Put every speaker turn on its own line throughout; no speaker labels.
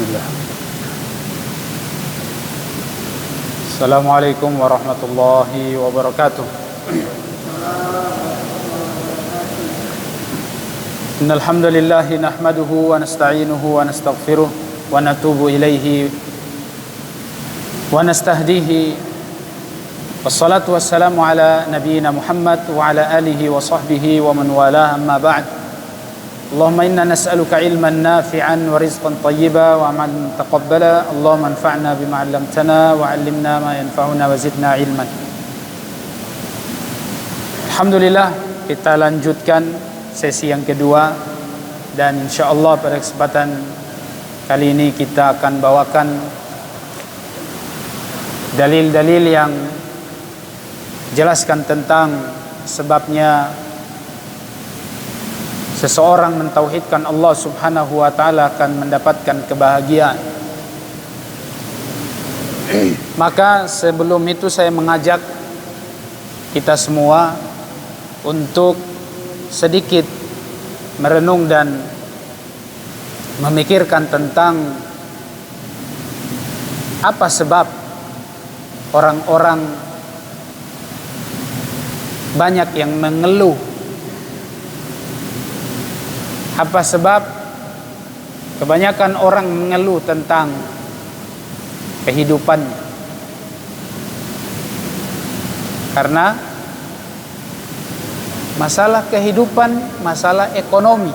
Bismillah. Assalamualaikum warahmatullahi wabarakatuh. Innal hamdalillah nahmaduhu wa nasta'inuhu wa nastaghfiruh wa natubu ilaihi wa nastahdihi. Wassalatu wassalamu ala nabiyyina Muhammad wa ala alihi wa sahbihi wa man walah, amma ba'd. Allahumma inna nas'aluka ilman nafi'an wa rizqan tayyiban wa amalan taqabbala. Allahumma anfa'na bima 'allamtana wa 'allimna ma yanfa'una wa zidna ilman. Alhamdulillah, kita lanjutkan sesi yang kedua, dan insyaallah pada kesempatan kali ini kita akan bawakan dalil-dalil yang jelaskan tentang sebabnya seseorang mentauhidkan Allah Subhanahu wa taala akan mendapatkan kebahagiaan. Maka sebelum itu saya mengajak kita semua untuk sedikit merenung dan memikirkan tentang apa sebab orang-orang banyak yang mengeluh. Apa sebab kebanyakan orang mengeluh tentang kehidupannya? Karena masalah kehidupan, masalah ekonomi.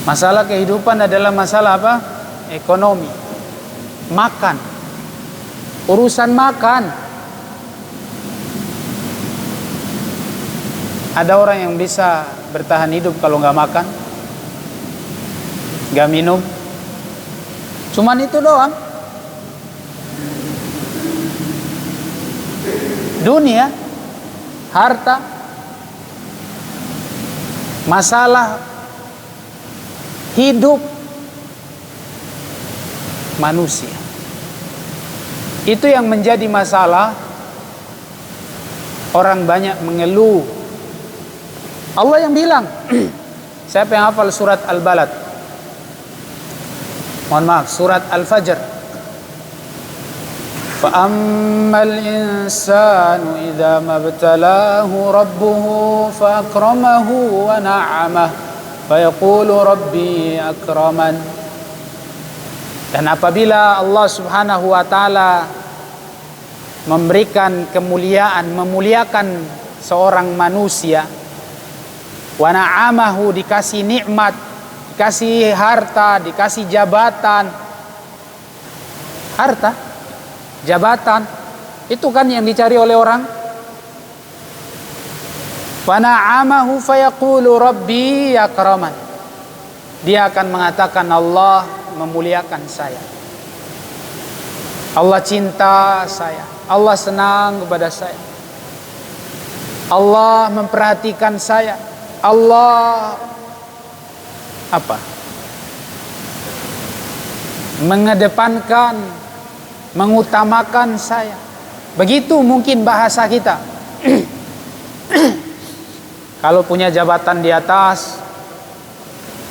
Masalah kehidupan adalah masalah apa? Ekonomi. Makan. Urusan makan. Ada orang yang bisa bertahan hidup kalau nggak makan, nggak minum, cuman itu doang. Dunia, harta, masalah hidup manusia, itu yang menjadi masalah. Orang banyak mengeluh. Allah yang bilang. Siapa yang hafal surat Al-Balad? Mohon maaf, surat Al-Fajr. Fa ammal insanu idza mabtalahu rabbuhu fa akramahu wa na'amah fa yaqulu rabbi akraman. Dan apabila Allah Subhanahu wa taala memberikan kemuliaan, memuliakan seorang manusia, wa na'amahu, dikasih nikmat, dikasih harta, dikasih jabatan. Harta, jabatan, itu kan yang dicari oleh orang. Wa na'amahu fayaqulu rabbi akraman. Dia akan mengatakan Allah memuliakan saya, Allah cinta saya, Allah senang kepada saya, Allah memperhatikan saya, Allah apa? Mengedepankan, mengutamakan saya. Begitu mungkin bahasa kita. Kalau punya jabatan di atas,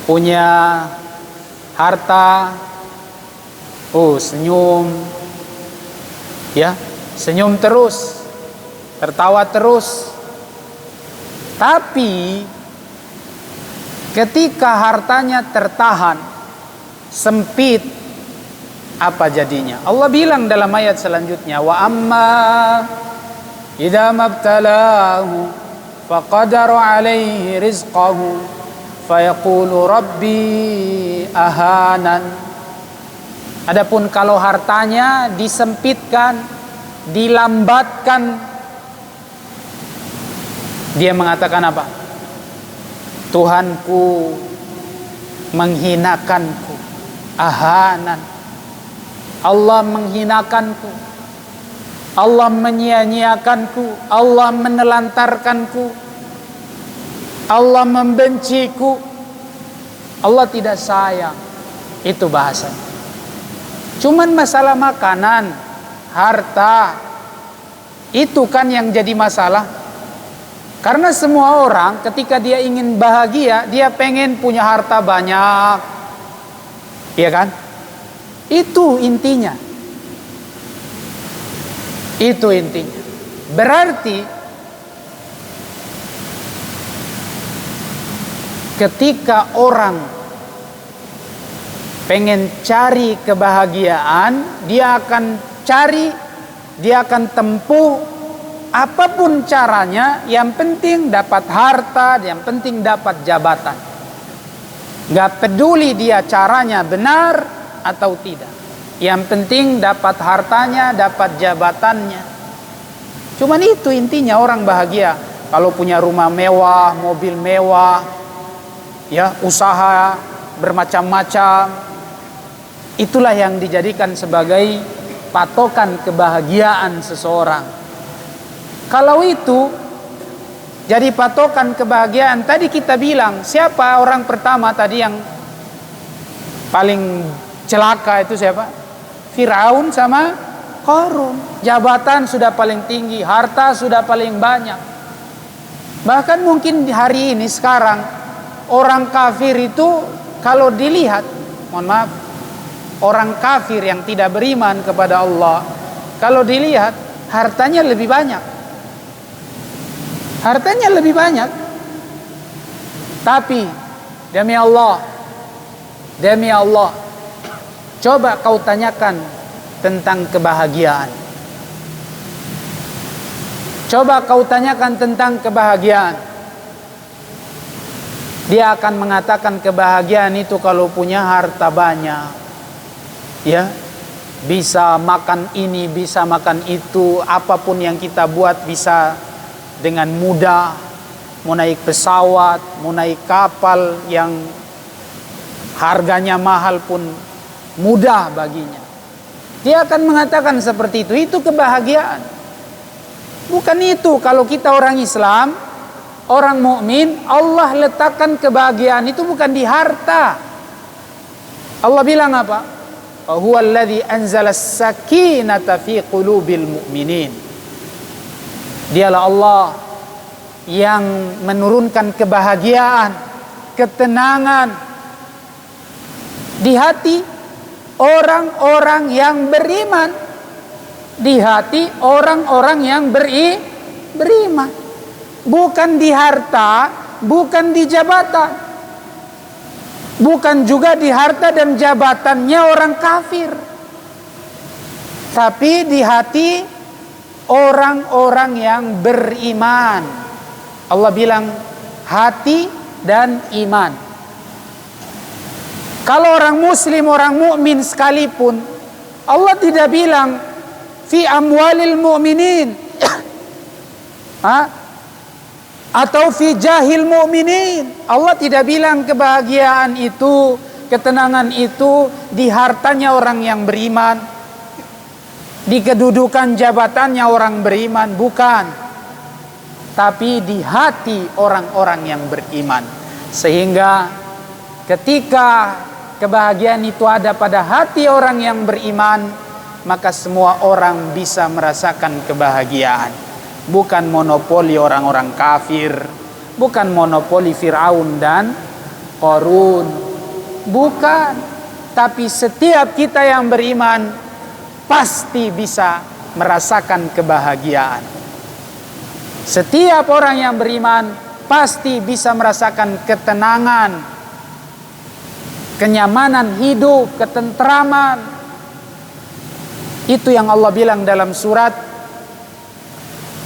punya harta, senyum, ya, senyum terus, tertawa terus. Tapi ketika hartanya tertahan, sempit, apa jadinya? Allah bilang dalam ayat selanjutnya, wa amma idza mabtalahu faqadara alaihi rizqahu fayaqulu rabbi ahanan. Adapun kalau hartanya disempitkan, dilambatkan, dia mengatakan apa? Tuhanku menghinakanku, ahanan. Allah menghinakanku, Allah menyia-nyiakanku, Allah menelantarkanku, Allah membenciku, Allah tidak sayang. Itu bahasanya. Cuman masalah makanan, harta, itu kan yang jadi masalah. Karena semua orang ketika dia ingin bahagia, dia pengen punya harta banyak, Iya kan? Itu intinya. Itu intinya. Berarti ketika orang pengen cari kebahagiaan, dia akan cari, dia akan tempuh apapun caranya, yang penting dapat harta, yang penting dapat jabatan. Gak peduli dia caranya benar atau tidak, yang penting dapat hartanya, dapat jabatannya. Cuman itu intinya orang bahagia. Kalau punya rumah mewah, mobil mewah, ya, usaha bermacam-macam, itulah yang dijadikan sebagai patokan kebahagiaan seseorang. Kalau itu jadi patokan kebahagiaan, tadi kita bilang siapa orang pertama tadi yang paling celaka itu siapa? Firaun sama Qarun. Jabatan sudah paling tinggi, harta sudah paling banyak. Bahkan mungkin di hari ini sekarang orang kafir itu kalau dilihat, mohon maaf, orang kafir yang tidak beriman kepada Allah, kalau dilihat hartanya lebih banyak. Hartanya lebih banyak. Tapi demi Allah, coba kau tanyakan tentang kebahagiaan. Coba kau tanyakan tentang kebahagiaan. Dia akan mengatakan kebahagiaan itu kalau punya harta banyak, ya, bisa makan ini, bisa makan itu, apapun yang kita buat bisa dengan mudah, mau naik pesawat, mau naik kapal yang harganya mahal pun mudah baginya. Dia akan mengatakan seperti itu kebahagiaan. Bukan itu. Kalau kita orang Islam, orang mukmin, Allah letakkan kebahagiaan itu bukan di harta. Allah bilang apa? Huwallazi anzala as-sakinata fi qulubil mu'minin. Dialah Allah yang menurunkan kebahagiaan, ketenangan di hati orang-orang yang beriman, di hati orang-orang yang beriman. Bukan di harta, bukan di jabatan, bukan juga di harta dan jabatannya orang kafir, tapi di hati orang-orang yang beriman. Allah bilang hati dan iman. Kalau orang muslim, orang mukmin sekalipun, Allah tidak bilang fi amwalil mu'minin atau fi jahil mu'minin. Allah tidak bilang kebahagiaan itu, ketenangan itu di hartanya orang yang beriman, di kedudukan jabatannya orang beriman, bukan. Tapi di hati orang-orang yang beriman. Sehingga ketika kebahagiaan itu ada pada hati orang yang beriman, maka semua orang bisa merasakan kebahagiaan. Bukan monopoli orang-orang kafir, bukan monopoli Firaun dan Qarun, bukan. Tapi setiap kita yang beriman pasti bisa merasakan kebahagiaan. Setiap orang yang beriman pasti bisa merasakan ketenangan, kenyamanan hidup, ketentraman. Itu yang Allah bilang dalam surat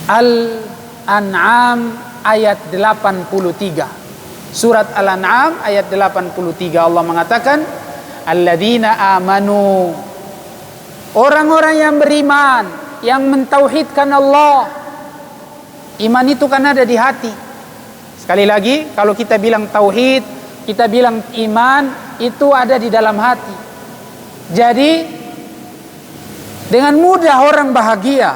Al-An'am ayat 83. Surat Al-An'am ayat 83, Allah mengatakan alladzina amanu, orang-orang yang beriman, yang mentauhidkan Allah. Iman itu kan ada di hati. Sekali lagi, kalau kita bilang tauhid, kita bilang iman, itu ada di dalam hati. Jadi dengan mudah orang bahagia.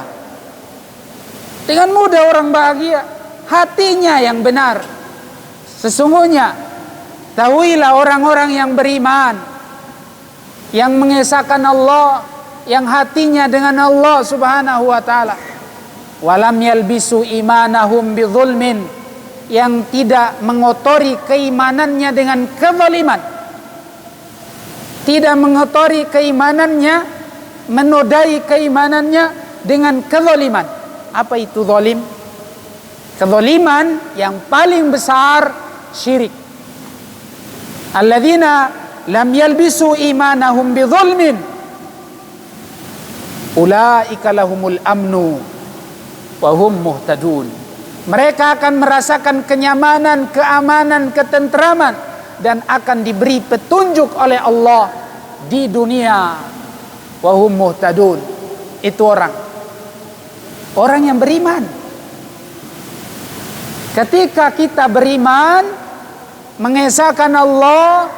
Dengan mudah orang bahagia, hatinya yang benar. Sesungguhnya tahuilah orang-orang yang beriman, yang mengesahkan Allah, yang hatinya dengan Allah Subhanahu wa taala. Walam yalbisu imanahum bidzulmin, yang tidak mengotori keimanannya dengan kezaliman. tidak mengotori keimanannya, menodai keimanannya dengan kezaliman. Apa itu zalim? Kezaliman yang paling besar syirik. Alladzina lam yalbisu imanahum bidzulmin ulaika lahumul amnu wa hum muhtadun. Mereka akan merasakan kenyamanan, keamanan, ketentraman, dan akan diberi petunjuk oleh Allah di dunia. Wa hum muhtadun. Itu orang yang beriman. Ketika kita beriman, mengesahkan Allah,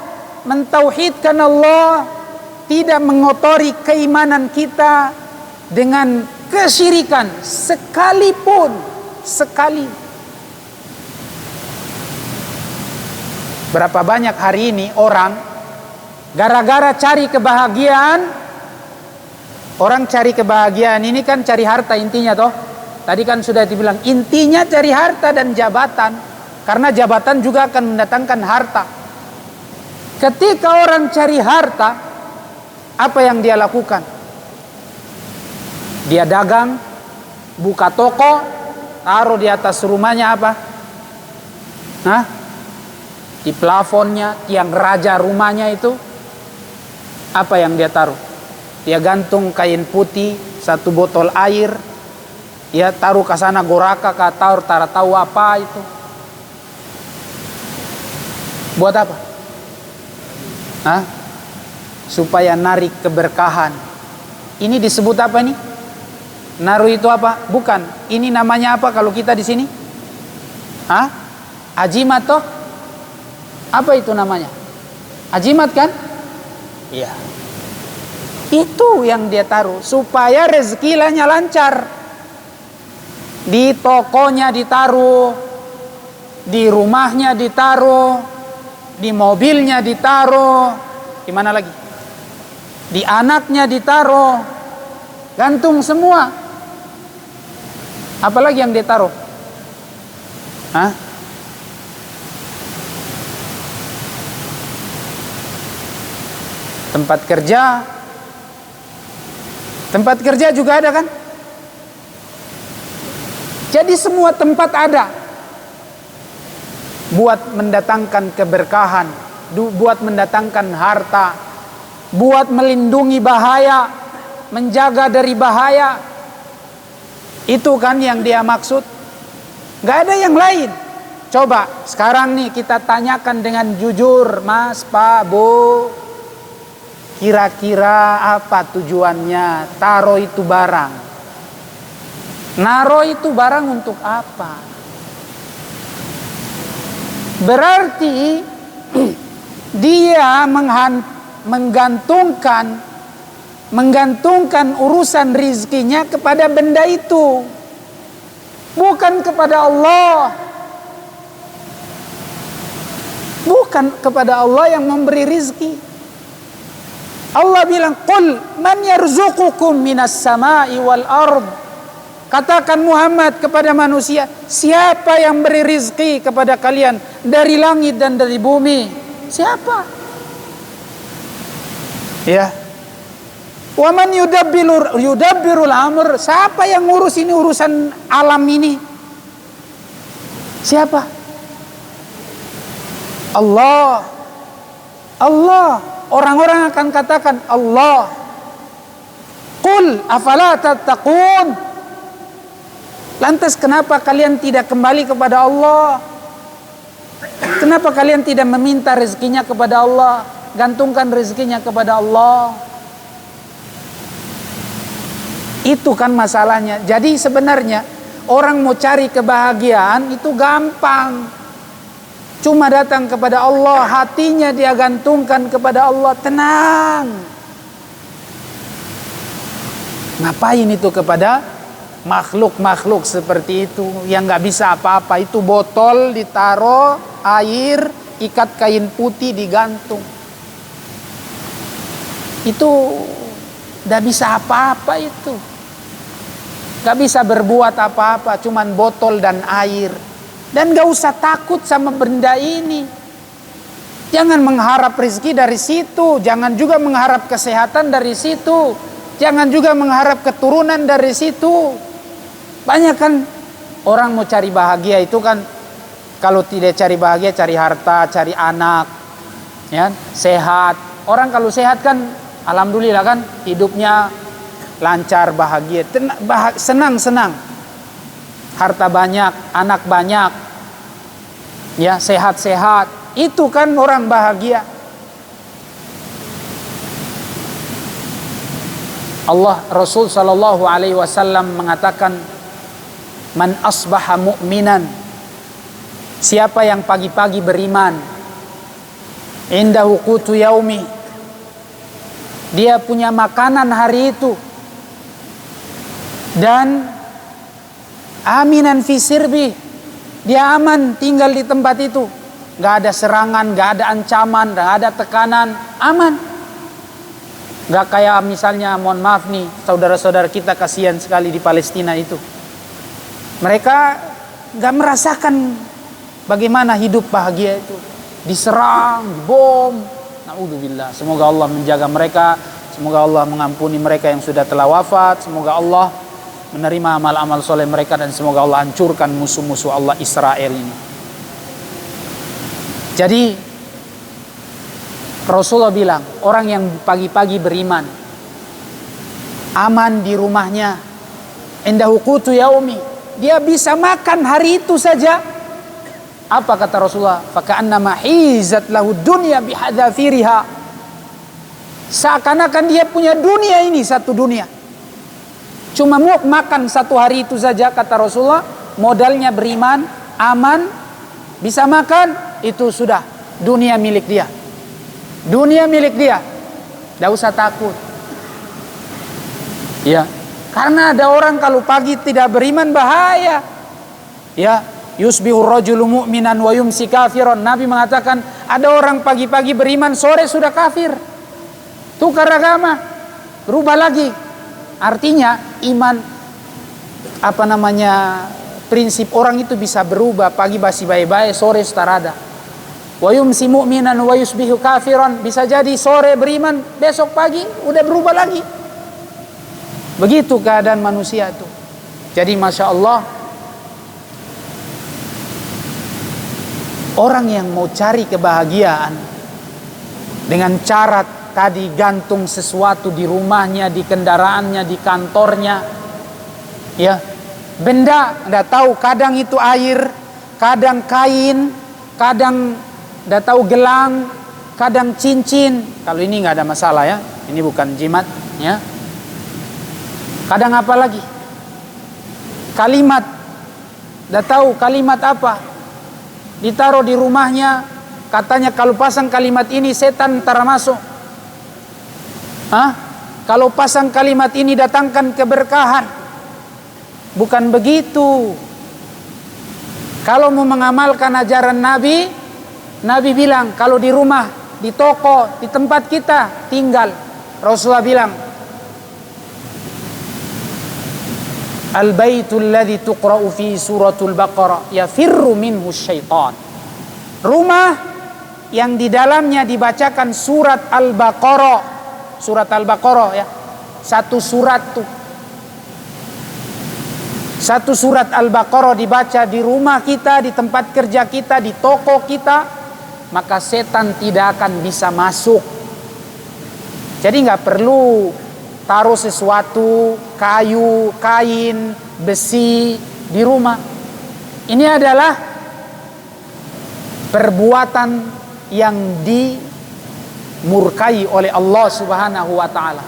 mentauhidkan Allah, tidak mengotori keimanan kita dengan kesyirikan sekali. Berapa banyak hari ini orang gara-gara cari kebahagiaan, orang cari kebahagiaan ini kan cari harta intinya toh. Tadi kan sudah dibilang intinya cari harta dan jabatan, karena jabatan juga akan mendatangkan harta. Ketika orang cari harta, apa yang dia lakukan? Dia dagang, buka toko, taruh di atas rumahnya apa? Di plafonnya, tiang raja rumahnya itu, apa yang dia taruh? Dia gantung kain putih, 1 botol air, ya taruh ke sana goraka, taruh apa itu? Buat apa? Supaya narik keberkahan. Ini disebut apa nih? Naruh itu apa? Bukan. Ini namanya apa kalau kita di sini? Ajimat toh? Apa itu namanya? Ajimat kan? Iya. Itu yang dia taruh supaya rezekinya lancar. Di tokonya ditaruh, di rumahnya ditaruh, di mobilnya ditaruh, di mana lagi? Di anaknya ditaruh, gantung semua. Apalagi yang ditaruh? Tempat kerja juga ada kan? Jadi semua tempat ada buat mendatangkan keberkahan, buat mendatangkan harta, buat melindungi bahaya, menjaga dari bahaya. Itu kan yang dia maksud. Gak ada yang lain. Coba sekarang nih kita tanyakan dengan jujur, Mas, Pak, Bu, kira-kira apa tujuannya taruh itu barang? Naruh itu barang untuk apa? Berarti dia menggantungkan urusan rizkinya kepada benda itu, bukan kepada Allah. Bukan kepada Allah yang memberi rizki. Allah bilang, "Qul man yarzuqukum minas sama'i wal ard." Katakan Muhammad kepada manusia, siapa yang beri rizki kepada kalian dari langit dan dari bumi? Siapa? Ya. Wa man yudabbirul amr, siapa yang ngurus ini urusan alam ini? Siapa? Allah. Orang-orang akan katakan Allah. Qul afala tattaqun. Lantas kenapa kalian tidak kembali kepada Allah? Kenapa kalian tidak meminta rezekinya kepada Allah? Gantungkan rezekinya kepada Allah. Itu kan masalahnya. Jadi sebenarnya orang mau cari kebahagiaan itu gampang. Cuma datang kepada Allah, hatinya dia gantungkan kepada Allah, tenang. Ngapain itu kepada makhluk-makhluk seperti itu yang nggak bisa apa-apa? Itu botol ditaruh air, ikat kain putih digantung. Itu nggak bisa apa-apa itu. Nggak bisa berbuat apa-apa, cuman botol dan air. Dan nggak usah takut sama benda ini. Jangan mengharap rezeki dari situ, jangan juga mengharap kesehatan dari situ, jangan juga mengharap keturunan dari situ. Banyak kan orang mau cari bahagia itu kan, kalau tidak cari bahagia cari harta, cari anak, ya, sehat. Orang kalau sehat kan alhamdulillah kan hidupnya lancar, bahagia, senang-senang. Harta banyak, anak banyak, ya, sehat-sehat. Itu kan orang bahagia. Allah, Rasul sallallahu alaihi wasallam mengatakan, man asbaha mu'minan, siapa yang pagi-pagi beriman, indahu qutu yaumi, dia punya makanan hari itu, dan aminan fi sirbi, dia aman tinggal di tempat itu. Gak ada serangan, gak ada ancaman, gak ada tekanan, aman. Gak kayak misalnya, mohon maaf nih, saudara-saudara kita kasihan sekali di Palestina itu. Mereka gak merasakan bagaimana hidup bahagia itu. Diserang, dibom. Na'udzubillah. Semoga Allah menjaga mereka. Semoga Allah mengampuni mereka yang sudah telah wafat. Semoga Allah menerima amal-amal soleh mereka. Dan semoga Allah hancurkan musuh-musuh Allah Israel ini. Jadi Rasulullah bilang, orang yang pagi-pagi beriman, aman di rumahnya, indahu qutu yaumi, dia bisa makan hari itu saja. Apa kata Rasulullah? Faka'annama hizat lahu dunya bihadzafiriha. Seakan-akan dia punya dunia ini, satu dunia. Cuma mau makan satu hari itu saja, kata Rasulullah. Modalnya beriman, aman, bisa makan, itu sudah dunia milik dia. Dunia milik dia. Tidak usah takut. Ya, karena ada orang kalau pagi tidak beriman bahaya. Ya, yusbihu rajulu mu'minan wa yumsi kafiran. Nabi mengatakan ada orang pagi-pagi beriman, sore sudah kafir. Tukar agama, berubah lagi. Artinya iman, prinsip orang itu bisa berubah. Pagi masih baik-baik, sore setarada. Wa yumsi mu'minan wa yusbihu kafiran. Bisa jadi sore beriman, besok pagi udah berubah lagi. Begitu keadaan manusia itu. Jadi Masya Allah, orang yang mau cari kebahagiaan dengan cara tadi gantung sesuatu di rumahnya, di kendaraannya, di kantornya, ya, benda, tidak tahu, kadang itu air, kadang kain, kadang tidak tahu gelang, kadang cincin. Kalau ini nggak ada masalah ya, ini bukan jimat ya. Kadang apa lagi? Kalimat, tidak tahu kalimat apa, ditaruh di rumahnya. Katanya kalau pasang kalimat ini setan ntar masuk. Kalau pasang kalimat ini datangkan keberkahan. Bukan begitu. Kalau mau mengamalkan ajaran Nabi, Nabi bilang kalau di rumah, di toko, di tempat kita tinggal, Rasulullah bilang, al-baitul ladzi tuqra'u fi suratul Baqarah yafirru minhu syaitan. Rumah yang di dalamnya dibacakan surat Al-Baqarah. Surat Al-Baqarah ya. Satu surat tuh. Satu surat Al-Baqarah dibaca di rumah kita, di tempat kerja kita, di toko kita, maka setan tidak akan bisa masuk. Jadi nggak perlu taruh sesuatu, kayu, kain, besi di rumah. Ini adalah perbuatan yang dimurkai oleh Allah Subhanahu wa taala.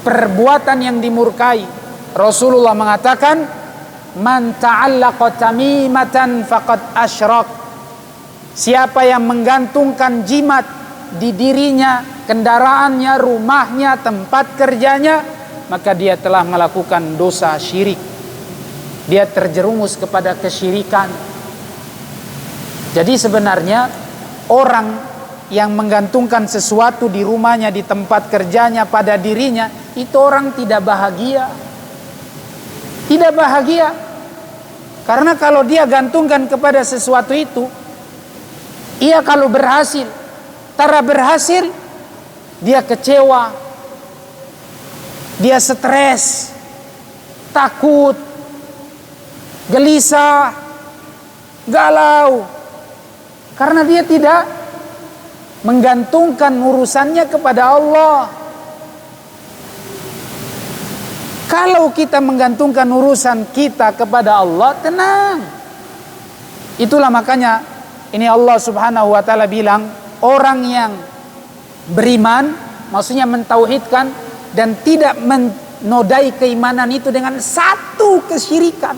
Perbuatan yang dimurkai. Rasulullah mengatakan, man ta'allaqa tamimatan faqad asyrak. Siapa yang menggantungkan jimat di dirinya, kendaraannya, rumahnya, tempat kerjanya, maka dia telah melakukan dosa syirik. Dia terjerumus kepada kesyirikan. Jadi sebenarnya orang yang menggantungkan sesuatu di rumahnya, di tempat kerjanya, pada dirinya, itu orang tidak bahagia. Tidak bahagia. Karena kalau dia gantungkan kepada sesuatu itu, ia kalau berhasil, Tara berhasil, dia kecewa, dia stres, takut, gelisah, galau, karena dia tidak menggantungkan urusannya kepada Allah. Kalau kita menggantungkan urusan kita kepada Allah, tenang. Itulah makanya ini Allah Subhanahu wa taala bilang, orang yang beriman, maksudnya mentauhidkan dan tidak menodai keimanan itu dengan satu kesyirikan,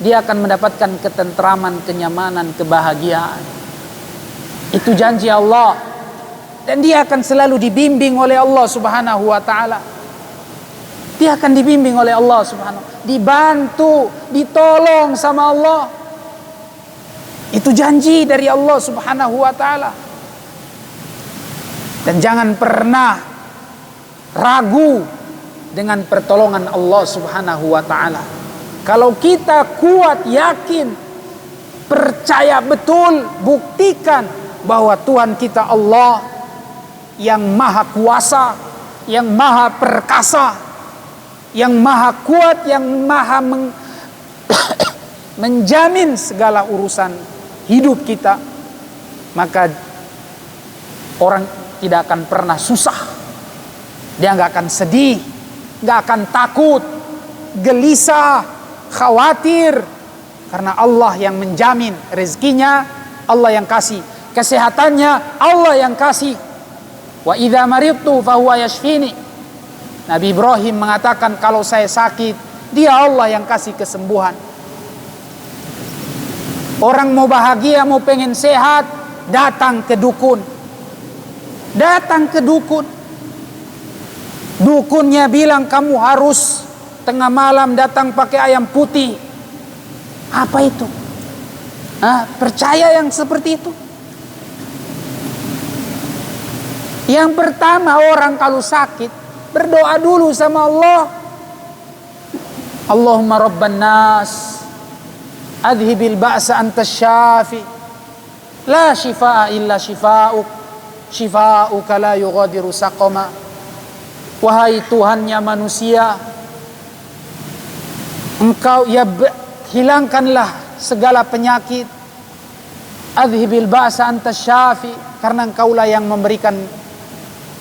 dia akan mendapatkan ketentraman, kenyamanan, kebahagiaan. Itu janji Allah. Dan dia akan selalu dibimbing oleh Allah Subhanahu wa taala. Dia akan dibimbing oleh Allah Subhanahu wa taala, dibantu, ditolong sama Allah. Itu janji dari Allah Subhanahu wa taala. Dan jangan pernah ragu dengan pertolongan Allah Subhanahu wa taala. Kalau kita kuat, yakin, percaya betul, buktikan bahwa Tuhan kita Allah yang maha kuasa, yang maha perkasa, yang maha kuat, yang maha menjamin segala urusan hidup kita, maka orang tidak akan pernah susah. Dia gak akan sedih, gak akan takut, gelisah, khawatir, karena Allah yang menjamin rezekinya, Allah yang kasih kesehatannya, Allah yang kasih. Wa idza maridtu fahuwa yashfini. Nabi Ibrahim mengatakan, kalau saya sakit, dia Allah yang kasih kesembuhan. Orang mau bahagia, mau pengen sehat, datang ke dukun. Datang ke dukun. Dukunnya bilang kamu harus tengah malam datang pakai ayam putih. Apa itu? Percaya yang seperti itu? Yang pertama, orang kalau sakit berdoa dulu sama Allah. Allahumma rabban nas adhibil ba'sa anta syafi la shifaa illa shifaa'uk shifa'uka la yughadiru saqama. Wahai Tuhannya manusia, Engkau hilangkanlah segala penyakit. Adhibil ba'sa anta syafi, karena Engkaulah yang memberikan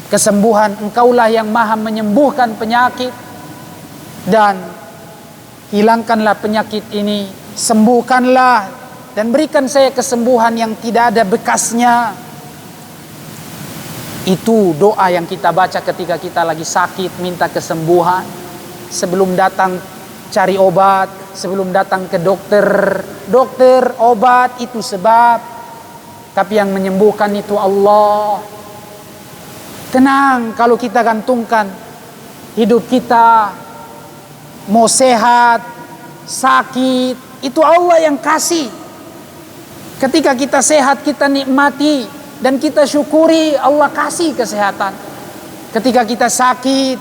kesembuhan, Engkaulah yang maha menyembuhkan penyakit. Dan hilangkanlah penyakit ini, sembuhkanlah, dan berikan saya kesembuhan yang tidak ada bekasnya. Itu doa yang kita baca ketika kita lagi sakit, minta kesembuhan. Sebelum datang cari obat, sebelum datang ke dokter. Dokter, obat itu sebab, tapi yang menyembuhkan itu Allah. Tenang, kalau kita gantungkan hidup kita, mau sehat, sakit, itu Allah yang kasih. Ketika kita sehat, kita nikmati dan kita syukuri Allah kasih kesehatan. Ketika kita sakit,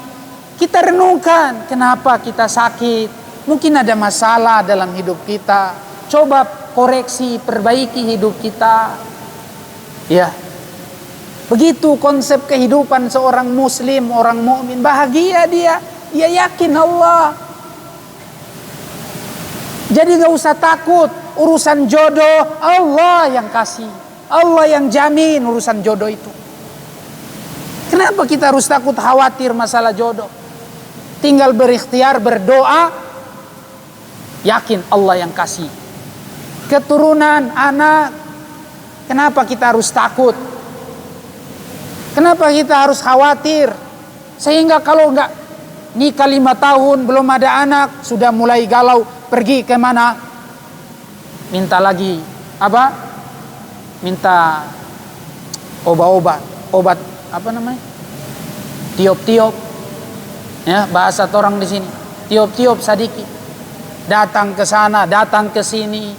kita renungkan kenapa kita sakit. Mungkin ada masalah dalam hidup kita. Coba koreksi, perbaiki hidup kita. Ya. Begitu konsep kehidupan seorang muslim, orang mukmin, bahagia dia yakin Allah. Jadi gak usah takut urusan jodoh, Allah yang kasih, Allah yang jamin urusan jodoh itu. Kenapa kita harus takut khawatir masalah jodoh? Tinggal berikhtiar, berdoa, yakin Allah yang kasih. Keturunan, anak, kenapa kita harus takut? Kenapa kita harus khawatir? Sehingga kalau enggak nikah 5 tahun belum ada anak, sudah mulai galau, pergi kemana? Minta lagi apa? Minta obat apa namanya? Tiup-tiup. Ya, bahasa orang di sini. Tiup-tiup sadiki. Datang ke sana, datang ke sini.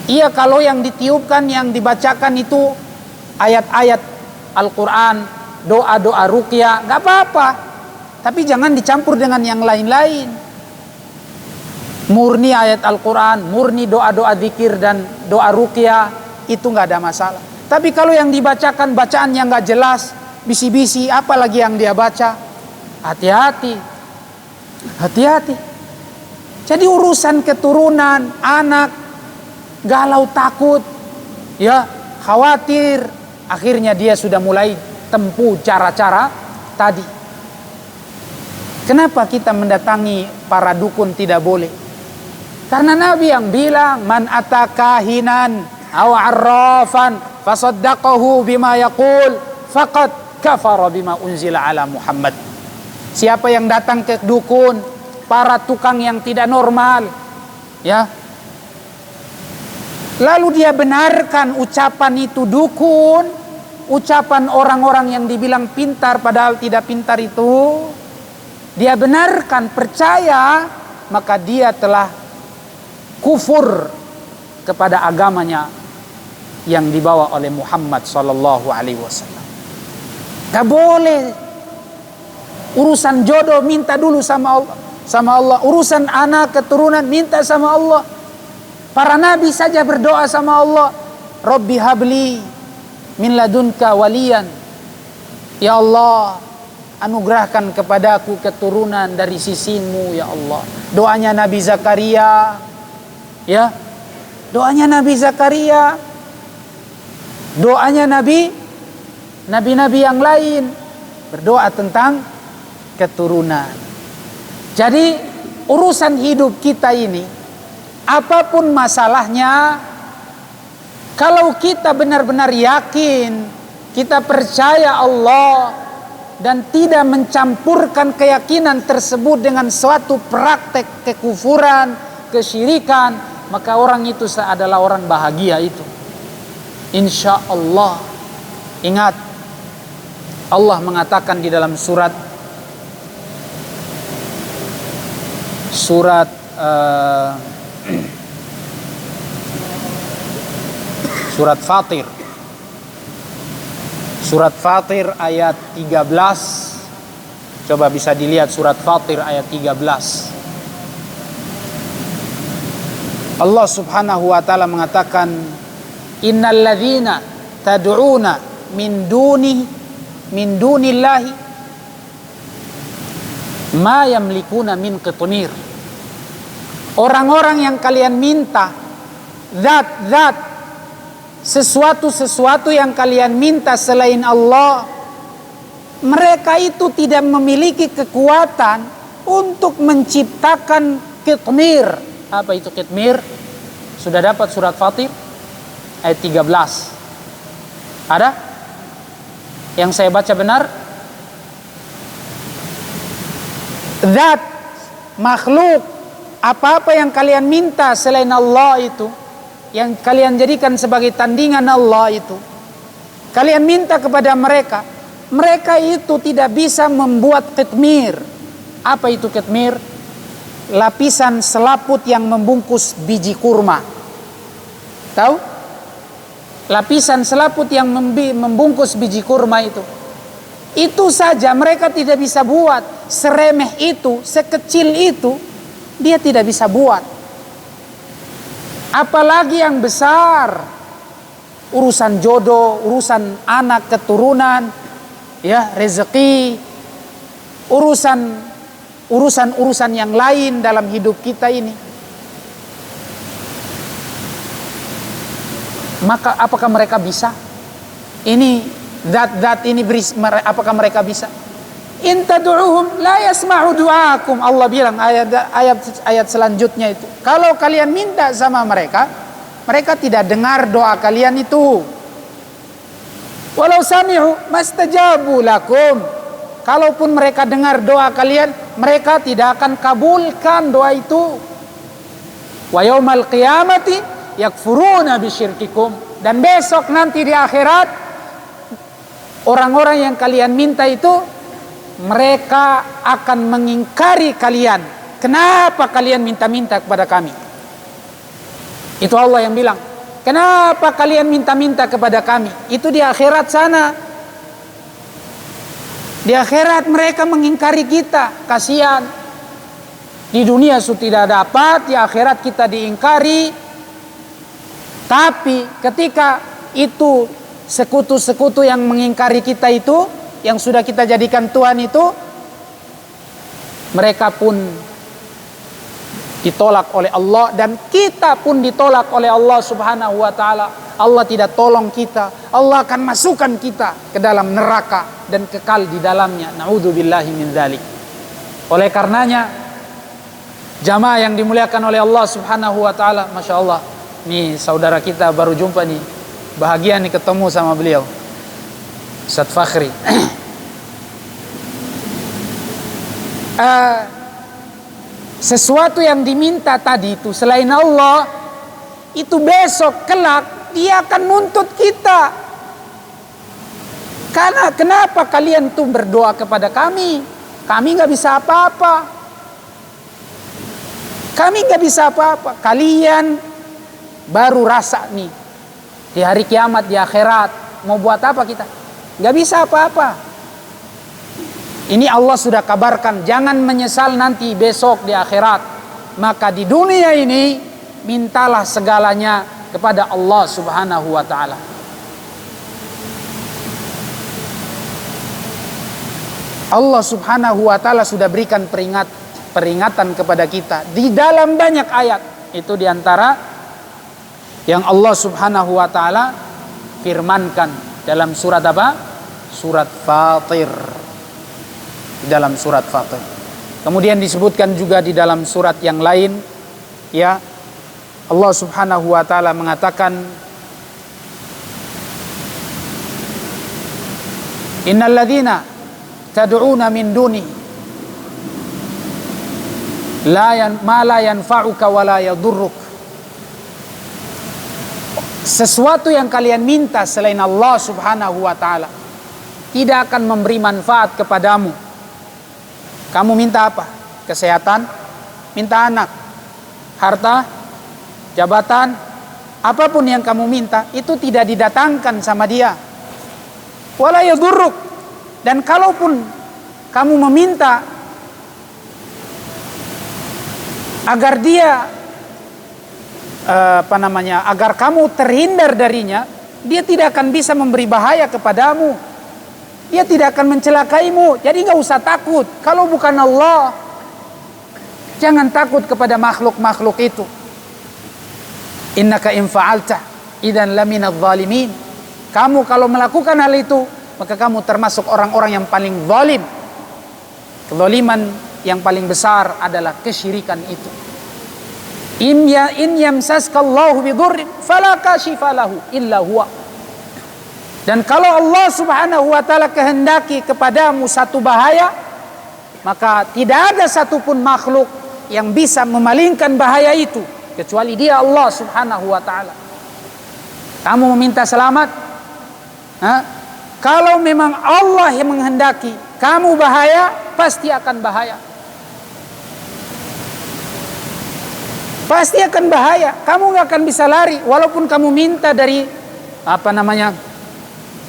Iya, kalau yang ditiupkan, yang dibacakan itu ayat-ayat Al-Quran, doa-doa ruqyah, gak apa-apa. Tapi jangan dicampur dengan yang lain-lain. Murni ayat Al-Quran, murni doa-doa zikir dan doa ruqyah, itu gak ada masalah. Tapi kalau yang dibacakan bacaan yang gak jelas, bisi-bisi, apalagi yang dia baca, hati-hati. Hati-hati. Jadi urusan keturunan, anak, galau takut, ya khawatir, akhirnya dia sudah mulai tempuh cara-cara tadi. Kenapa kita mendatangi para dukun tidak boleh? Karena Nabi yang bilang, man atakahinan aw arrafan fasaddaqahu bima yaqul faqad kafara bima unzila ala Muhammad. Siapa yang datang ke dukun, para tukang yang tidak normal, ya, lalu dia benarkan ucapan itu dukun, ucapan orang-orang yang dibilang pintar padahal tidak pintar itu, dia benarkan, percaya, maka dia telah kufur kepada agamanya yang dibawa oleh Muhammad sallallahu alaihi wasallam. Gak boleh. Urusan jodoh minta dulu sama Allah. Urusan anak keturunan minta sama Allah. Para nabi saja berdoa sama Allah, Rabbi habli min ladunka waliyan. Ya Allah, anugerahkan kepadaku keturunan dari sisimu ya Allah. Doanya Nabi Zakaria, ya, doanya Nabi Zakaria, doanya nabi-nabi yang lain berdoa tentang keturunan. Jadi urusan hidup kita ini, apapun masalahnya, kalau kita benar-benar yakin, kita percaya Allah dan tidak mencampurkan keyakinan tersebut dengan suatu praktek kekufuran, kesyirikan, maka orang itu adalah orang bahagia itu. Insya Allah. Ingat, Allah mengatakan di dalam surat Fatir. Surat Fatir ayat 13. Coba bisa dilihat surat Fatir ayat 13. Allah Subhanahu wa taala mengatakan, innal ladzina tad'una min dunillahi ma yamlikuna min qitmir. Orang-orang yang kalian minta, zat sesuatu yang kalian minta selain Allah, mereka itu tidak memiliki kekuatan untuk menciptakan qitmir. Apa itu qitmir? Sudah dapat surat Fatir ayat 13. Ada? Yang saya baca benar? Zat, makhluk, apa-apa yang kalian minta selain Allah itu, yang kalian jadikan sebagai tandingan Allah itu, kalian minta kepada mereka, mereka itu tidak bisa membuat qitmir. Apa itu qitmir? Lapisan selaput yang membungkus biji kurma. Tahu? Lapisan selaput yang membungkus biji kurma itu. Itu saja mereka tidak bisa buat. Seremeh itu, sekecil itu, dia tidak bisa buat. Apalagi yang besar, urusan jodoh, urusan anak keturunan, ya, rezeki, urusan yang lain dalam hidup kita ini. Maka apakah mereka bisa? Ini zat-zat ini apakah mereka bisa? In tad'uhum la yasma'u du'aakum. Allah bilang ayat selanjutnya itu, kalau kalian minta sama mereka, mereka tidak dengar doa kalian itu. Walau sami'u mastajabu lakum. Kalaupun mereka dengar doa kalian, mereka tidak akan kabulkan doa itu. Wa yaumal qiyamati yakfuruna bisyirkikum. Dan besok nanti di akhirat, orang-orang yang kalian minta itu, mereka akan mengingkari kalian. Kenapa kalian minta-minta kepada kami? Itu Allah yang bilang. Kenapa kalian minta-minta kepada kami? Itu di akhirat sana. Di akhirat mereka mengingkari kita. Kasihan. Di dunia sudah tidak dapat, di akhirat kita diingkari. Tapi ketika itu sekutu-sekutu yang mengingkari kita itu, yang sudah kita jadikan Tuhan itu, mereka pun ditolak oleh Allah, dan kita pun ditolak oleh Allah Subhanahu wa taala. Allah tidak tolong kita, Allah akan masukkan kita ke dalam neraka dan kekal di dalamnya. Na'udzubillahi min dzalik. Oleh karenanya, jamaah yang dimuliakan oleh Allah Subhanahu wa taala, Masya Allah, nih saudara kita baru jumpa nih, bahagia nih ketemu sama beliau, Ustaz Fakhri. Sesuatu yang diminta tadi itu selain Allah, itu besok kelak dia akan nuntut kita. Karena kenapa kalian tuh berdoa kepada kami? Kami nggak bisa apa-apa. Kami nggak bisa apa-apa. Kalian baru rasa nih di hari kiamat, di akhirat. Mau buat apa kita? Nggak bisa apa-apa. Ini Allah sudah kabarkan, jangan menyesal nanti besok di akhirat. Maka di dunia ini mintalah segalanya kepada Allah Subhanahu wa taala. Allah Subhanahu wa taala sudah berikan peringatan kepada kita di dalam banyak ayat. Itu diantara yang Allah Subhanahu wa taala firmankan dalam surat apa? Surat Fatir. Dalam surat Fatir. Kemudian disebutkan juga di dalam surat yang lain, ya, Allah Subhanahu wa taala mengatakan, innal ladzina tad'una min duni ma la yanfa'uka wa la yadurruk. Sesuatu yang kalian minta selain Allah Subhanahu wa taala tidak akan memberi manfaat kepadamu. Kamu minta apa? Kesehatan, minta anak, harta, jabatan, apapun yang kamu minta itu tidak didatangkan sama dia. Wala yadurruk. Dan kalaupun kamu meminta agar dia agar kamu terhindar darinya, dia tidak akan bisa memberi bahaya kepadamu. Dia tidak akan mencelakaimu. Jadi gak usah takut. Kalau bukan Allah, jangan takut kepada makhluk-makhluk itu. Innaka in fa'alta idzan laminadz zalimin. Kamu kalau melakukan hal itu, maka kamu termasuk orang-orang yang paling zalim. Kezaliman yang paling besar adalah kesyirikan itu. In yamsaskallahu bidurrin fala kashifa lahu illa huwa. Dan kalau Allah Subhanahu wa taala kehendaki kepadamu satu bahaya, maka tidak ada satupun makhluk yang bisa memalingkan bahaya itu kecuali Dia, Allah Subhanahu wa taala. Kamu meminta selamat, kalau memang Allah yang menghendaki kamu bahaya, pasti akan bahaya. Pasti akan bahaya. Kamu gak akan bisa lari walaupun kamu minta dari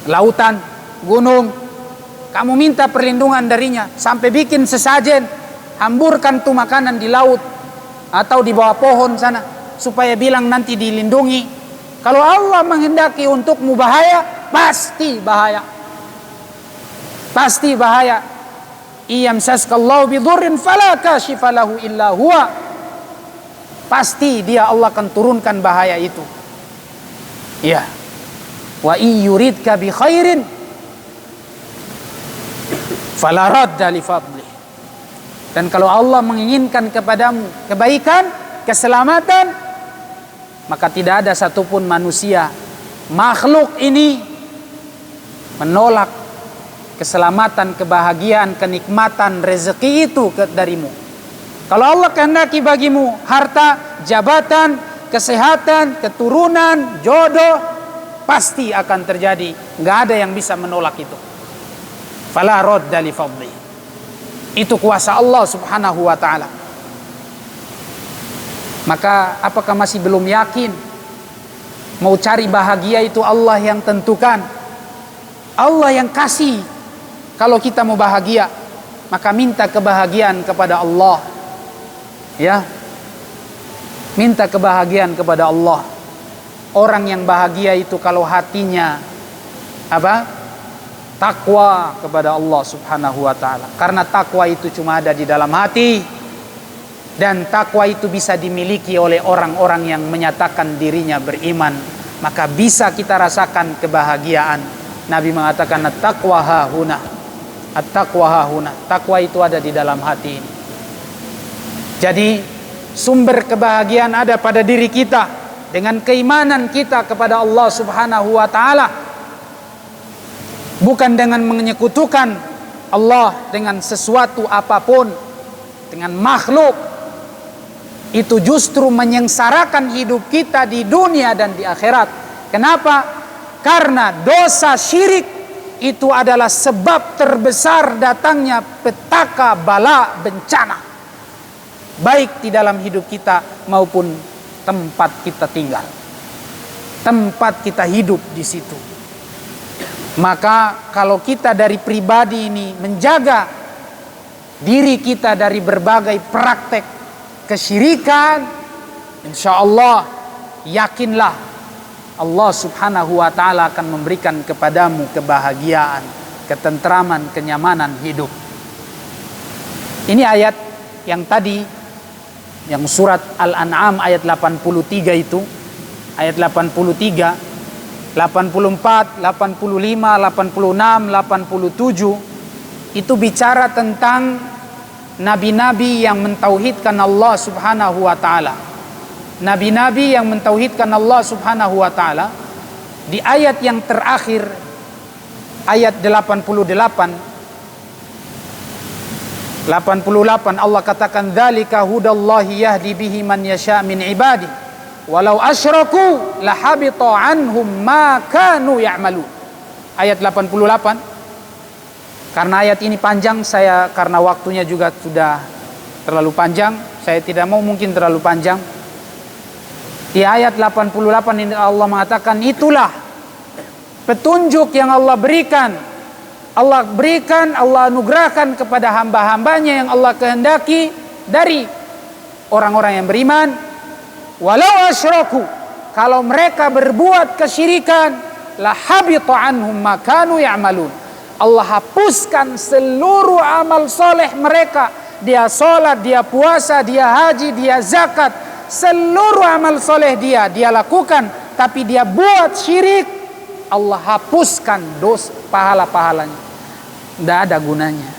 lautan, gunung, kamu minta perlindungan darinya, sampai bikin sesajen, hamburkan tuh makanan di laut atau di bawah pohon sana supaya bilang nanti dilindungi. Kalau Allah menghendaki untukmu bahaya, pasti bahaya. Pasti bahaya. Iyamsaskallahu bidurrin fala kashifa lahu illa huwa. Pasti Dia, Allah akan turunkan bahaya itu. Ya. Wa yuridka bi khairin fala radda li fadli. Dan kalau Allah menginginkan kepadamu kebaikan, keselamatan, maka tidak ada satupun manusia, makhluk ini menolak keselamatan, kebahagiaan, kenikmatan, rezeki itu darimu. Kalau Allah kehendaki bagimu harta, jabatan, kesehatan, keturunan, jodoh, pasti akan terjadi. Nggak ada yang bisa menolak itu. Fala radda li fadli. Itu kuasa Allah Subhanahu wa taala. Maka apakah masih belum yakin? Mau cari bahagia itu Allah yang tentukan. Allah yang kasih. Kalau kita mau bahagia, maka minta kebahagiaan kepada Allah. Ya. Minta kebahagiaan kepada Allah. Orang yang bahagia itu kalau hatinya apa? Takwa kepada Allah Subhanahu wa taala. Karena takwa itu cuma ada di dalam hati, dan takwa itu bisa dimiliki oleh orang-orang yang menyatakan dirinya beriman, maka bisa kita rasakan kebahagiaan. Nabi mengatakan at-taqwa hahuna. At-taqwa hahuna. Takwa itu ada di dalam hati ini. Jadi sumber kebahagiaan ada pada diri kita dengan keimanan kita kepada Allah Subhanahu wa taala. Bukan dengan menyekutukan Allah dengan sesuatu apapun, dengan makhluk. Itu justru menyengsarakan hidup kita di dunia dan di akhirat. Kenapa? Karena dosa syirik itu adalah sebab terbesar datangnya petaka, bala, bencana, baik di dalam hidup kita maupun tempat kita tinggal, tempat kita hidup di situ. Maka kalau kita dari pribadi ini menjaga diri kita dari berbagai praktek kesyirikan, insya Allah yakinlah Allah Subhanahu wa ta'ala akan memberikan kepadamu kebahagiaan, ketentraman, kenyamanan hidup. Ini ayat yang tadi, yang surat Al-An'am ayat 83 itu, ayat 83, 84, 85, 86, 87 itu bicara tentang nabi-nabi yang mentauhidkan Allah Subhanahu wa taala. Nabi-nabi yang mentauhidkan Allah Subhanahu wa taala. Di ayat yang terakhir, ayat 88 Allah katakan dzalika hudallahi yahdi bihi man yasha min ibadi walau asyraku lahabita anhum ma kanu ya'malu. Ayat 88. Karena ayat ini panjang, saya karena waktunya juga sudah terlalu panjang, saya tidak mau mungkin terlalu panjang. Di ayat 88 ini Allah mengatakan itulah petunjuk yang Allah berikan. Allah berikan, Allah anugerahkan kepada hamba-hambanya yang Allah kehendaki dari orang-orang yang beriman. Walau asyraku, kalau mereka berbuat kesyirikan, la habita anhum ma kanu ya'malun. Allah hapuskan seluruh amal soleh mereka. Dia salat, dia puasa, dia haji, dia zakat, seluruh amal soleh dia lakukan, tapi dia buat syirik, Allah hapuskan dosa pahala-pahalanya. Tidak ada gunanya.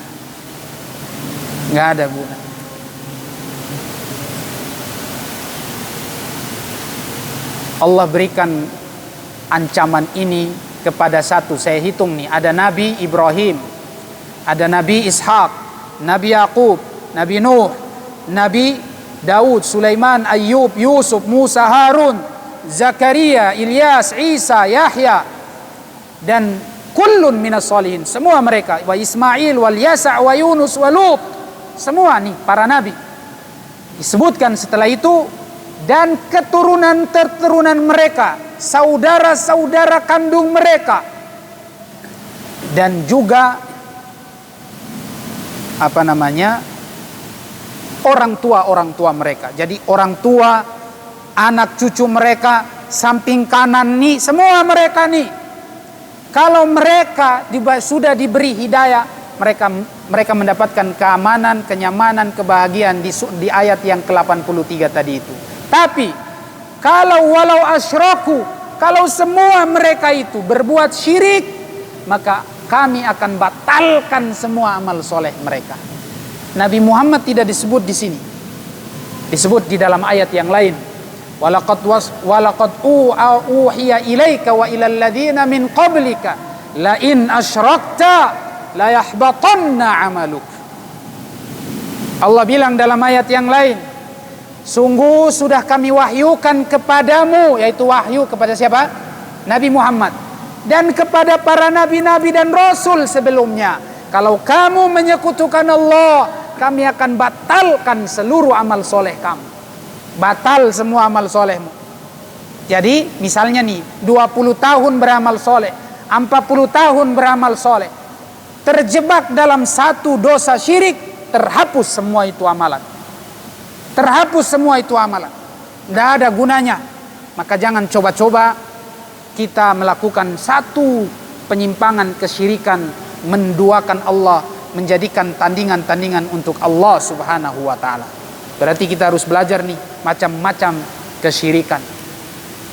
Tidak ada gunanya. Allah berikan ancaman ini kepada satu, saya hitung nih, ada Nabi Ibrahim, ada Nabi Ishak, Nabi Yakub, Nabi Nuh, Nabi Daud, Sulaiman, Ayyub, Yusuf, Musa, Harun, Zakaria, Ilyas, Isa, Yahya, dan kullun minas solihin, semua mereka, wa Ismail, wal Yasa, wa Yunus, wa Lut, semua nih para nabi disebutkan. Setelah itu dan keturunan mereka, saudara-saudara kandung mereka, dan juga orang tua mereka. Jadi orang tua, anak cucu mereka, samping kanan nih, semua mereka nih, kalau mereka sudah diberi hidayah, mereka mendapatkan keamanan, kenyamanan, kebahagiaan di ayat yang ke-83 tadi itu. Tapi kalau walau asyraku, kalau semua mereka itu berbuat syirik, maka kami akan batalkan semua amal soleh mereka. Nabi Muhammad tidak disebut di sini, disebut di dalam ayat yang lain. Walaqad uhiya ilaika wa ilal ladzina min qablika la in asyrakta la yahbatanna amaluk. Allah bilang dalam ayat yang lain, sungguh sudah kami wahyukan kepadamu, yaitu wahyu kepada siapa? Nabi Muhammad, dan kepada para nabi-nabi dan rasul sebelumnya, kalau kamu menyekutukan Allah, kami akan batalkan seluruh amal soleh kamu. Batal semua amal solehmu. Jadi misalnya nih, 20 tahun beramal soleh, 40 tahun beramal soleh, terjebak dalam satu dosa syirik, terhapus semua itu amalan. Terhapus semua itu amalan. Tidak ada gunanya. Maka jangan coba-coba kita melakukan satu penyimpangan, kesyirikan, menduakan Allah, menjadikan tandingan-tandingan untuk Allah Subhanahu wa taala. Berarti kita harus belajar nih macam-macam kesyirikan.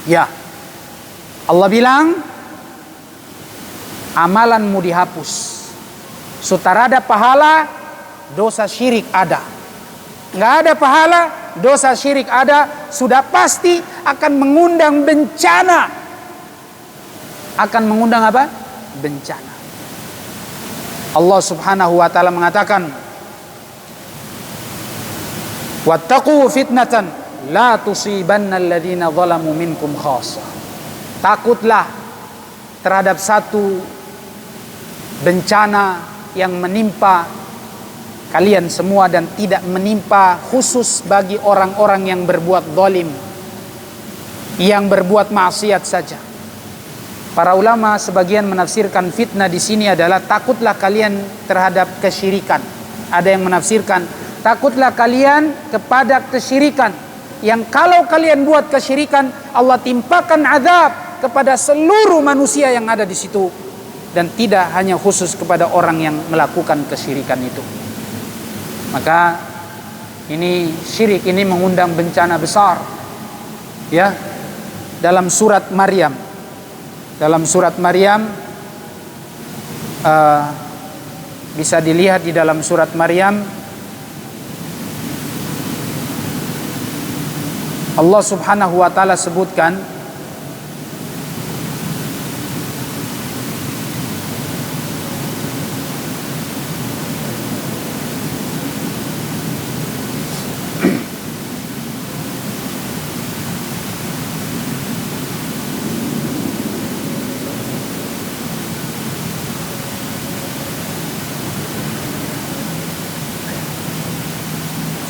Ya. Allah bilang amalanmu dihapus. Sutarada pahala, dosa syirik ada. Nggak ada pahala, dosa syirik ada, sudah pasti akan mengundang bencana. Akan mengundang apa? Bencana. Allah Subhanahu wa taala mengatakan, wattaqu fitnatan la tusibanna alladhina zalamu minkum khassah. Takutlah terhadap satu bencana yang menimpa kalian semua dan tidak menimpa khusus bagi orang-orang yang berbuat zalim, yang berbuat maksiat saja. Para ulama sebagian menafsirkan fitnah di sini adalah takutlah kalian terhadap kesyirikan. Ada yang menafsirkan takutlah kalian kepada kesyirikan, yang kalau kalian buat kesyirikan, Allah timpakan azab kepada seluruh manusia yang ada di situ, dan tidak hanya khusus kepada orang yang melakukan kesyirikan itu. Maka ini syirik ini mengundang bencana besar. Ya, dalam surat Maryam, bisa dilihat di dalam surat Maryam, Allah Subhanahu wa taala sebutkan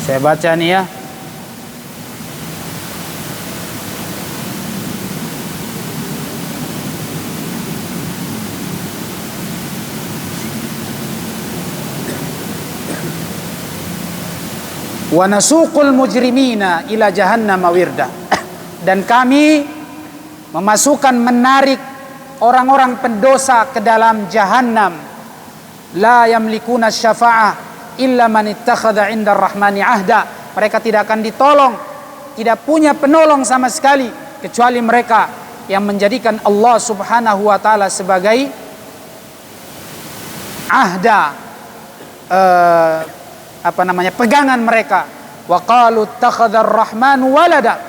saya baca nih ya. Wa nasuqul mujrimina ila jahannam wirda. Dan kami menarik orang-orang pendosa ke dalam jahannam. La yamlikuna syafa'ah illa man ittakhadha 'inda ar-rahmani ahda. Mereka tidak akan ditolong, tidak punya penolong sama sekali kecuali mereka yang menjadikan Allah Subhanahu wa taala sebagai ahda, pegangan mereka. Wa qalu ittakhadha ar-rahmanu walada.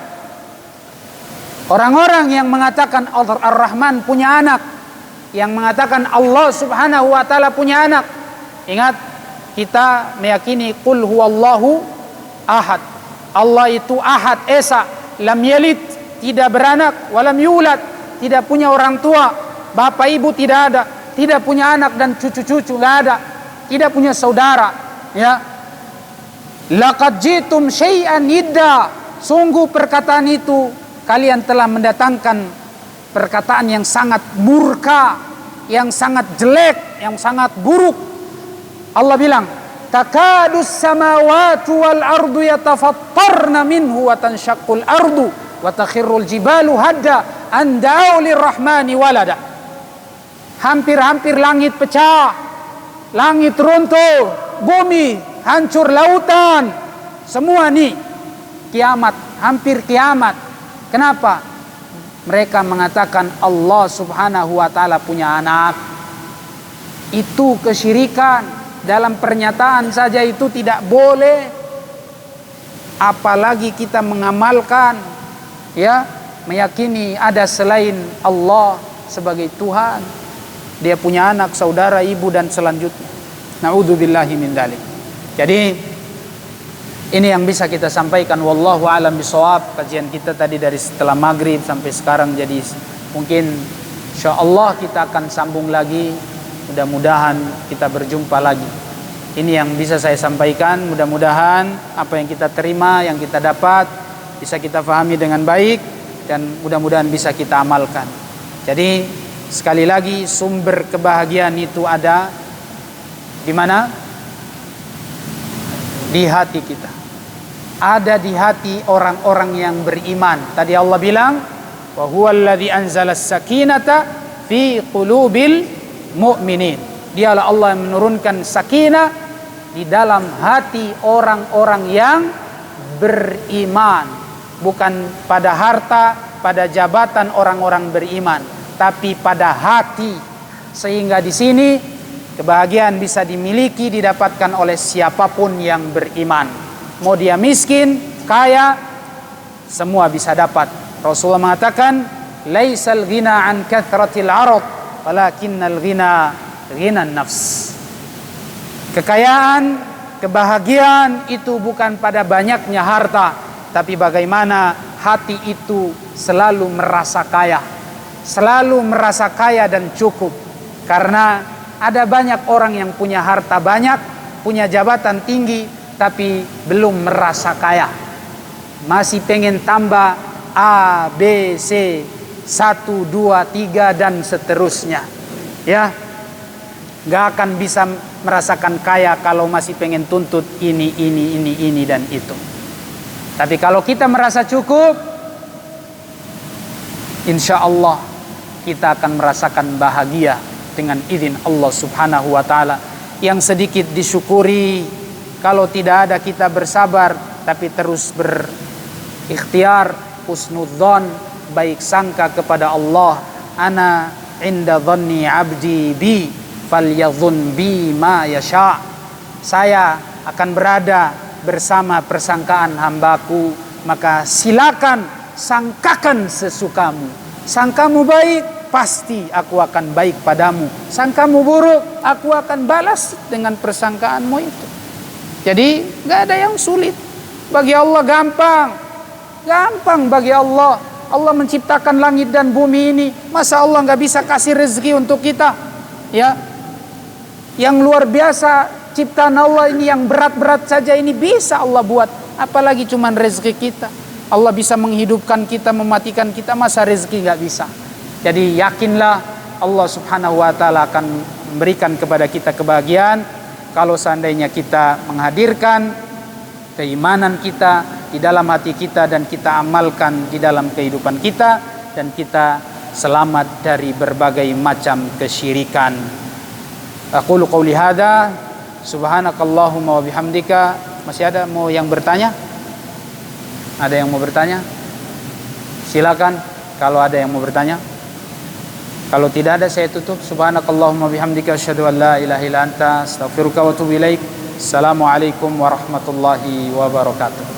Orang-orang yang mengatakan Ar-Rahman punya anak, yang mengatakan Allah Subhanahu wa taala punya anak. Ingat, kita meyakini qul huwallahu ahad. Allah itu ahad, esa, lam yalid, tidak beranak, walam yulad, tidak punya orang tua, bapak ibu tidak ada, tidak punya anak dan cucu-cucu enggak ada, tidak punya saudara, ya. Laqad jitum syai'an idda. Sungguh perkataan itu kalian telah mendatangkan perkataan yang sangat murka, yang sangat jelek, yang sangat buruk. Allah bilang, takadus samawati wal ardu yatafattarna minhu wa tanshaqqul ardu wa takhirrul jibalu hadda an da'u lirrahmani walada. Hampir-hampir langit pecah, langit runtuh, bumi hancur, lautan, semua nih kiamat, hampir kiamat. Kenapa? Mereka mengatakan Allah Subhanahu wa taala punya anak. Itu kesyirikan. Dalam pernyataan saja itu tidak boleh, apalagi kita mengamalkan, ya, meyakini ada selain Allah sebagai Tuhan. Dia punya anak, saudara, ibu dan selanjutnya. Na'udzubillahi min dzalik. Jadi ini yang bisa kita sampaikan. Wallahu a'lam bishawab. Kajian kita tadi dari setelah maghrib sampai sekarang, jadi mungkin insyaallah kita akan sambung lagi. Mudah-mudahan kita berjumpa lagi. Ini yang bisa saya sampaikan. Mudah-mudahan apa yang kita terima, yang kita dapat bisa kita pahami dengan baik, dan mudah-mudahan bisa kita amalkan. Jadi sekali lagi, sumber kebahagiaan itu ada di mana? Di hati kita. Ada di hati orang-orang yang beriman. Tadi Allah bilang, wa huwallazi anzala as-sakinata fi qulubil mu'minin. Dialah Allah yang menurunkan sakinah di dalam hati orang-orang yang beriman. Bukan pada harta, pada jabatan orang-orang beriman, tapi pada hati. Sehingga di sini kebahagiaan bisa dimiliki, didapatkan oleh siapapun yang beriman. Mau dia miskin, kaya, semua bisa dapat. Rasulullah mengatakan, laisal ghina an kathratil arad, walakinnal ghina ghinan nafs. Kekayaan, kebahagiaan itu bukan pada banyaknya harta, tapi bagaimana hati itu selalu merasa kaya, selalu merasa kaya dan cukup. Karena ada banyak orang yang punya harta banyak, punya jabatan tinggi, tapi belum merasa kaya. Masih pengen tambah A, B, C, 1, 2, 3 dan seterusnya. Ya, gak akan bisa merasakan kaya kalau masih pengen tuntut ini dan itu. Tapi kalau kita merasa cukup, insya Allah kita akan merasakan bahagia dengan izin Allah subhanahu wa ta'ala. Yang sedikit disyukuri, kalau tidak ada kita bersabar, tapi terus berikhtiar, husnudzon, baik sangka kepada Allah. Ana inda dhanni abdi bi falyadhun bi ma yasha. Saya akan berada bersama persangkaan hambaku, maka silakan sangkakan sesukamu. Sangkamu baik, pasti aku akan baik padamu. Sangkamu buruk, aku akan balas dengan persangkaanmu itu. Jadi gak ada yang sulit. Bagi Allah gampang. Gampang bagi Allah. Allah menciptakan langit dan bumi ini. Masa Allah gak bisa kasih rezeki untuk kita? Ya, yang luar biasa ciptaan Allah ini, yang berat-berat saja ini bisa Allah buat. Apalagi cuman rezeki kita. Allah bisa menghidupkan kita, mematikan kita. Masa rezeki gak bisa? Jadi yakinlah Allah subhanahu wa ta'ala akan memberikan kepada kita kebahagiaan kalau seandainya kita menghadirkan keimanan kita di dalam hati kita dan kita amalkan di dalam kehidupan kita, dan kita selamat dari berbagai macam kesyirikan. Aqulu qouli hadza, subhanakallahumma wa bihamdika. Masih ada mau yang bertanya? Ada yang mau bertanya? Silakan kalau ada yang mau bertanya. Kalau tidak ada saya tutup. Subhanakallahumma bihamdika asyhadu an la ilaha illa anta astaghfiruka wa atubu ilaik. Assalamualaikum warahmatullahi wabarakatuh.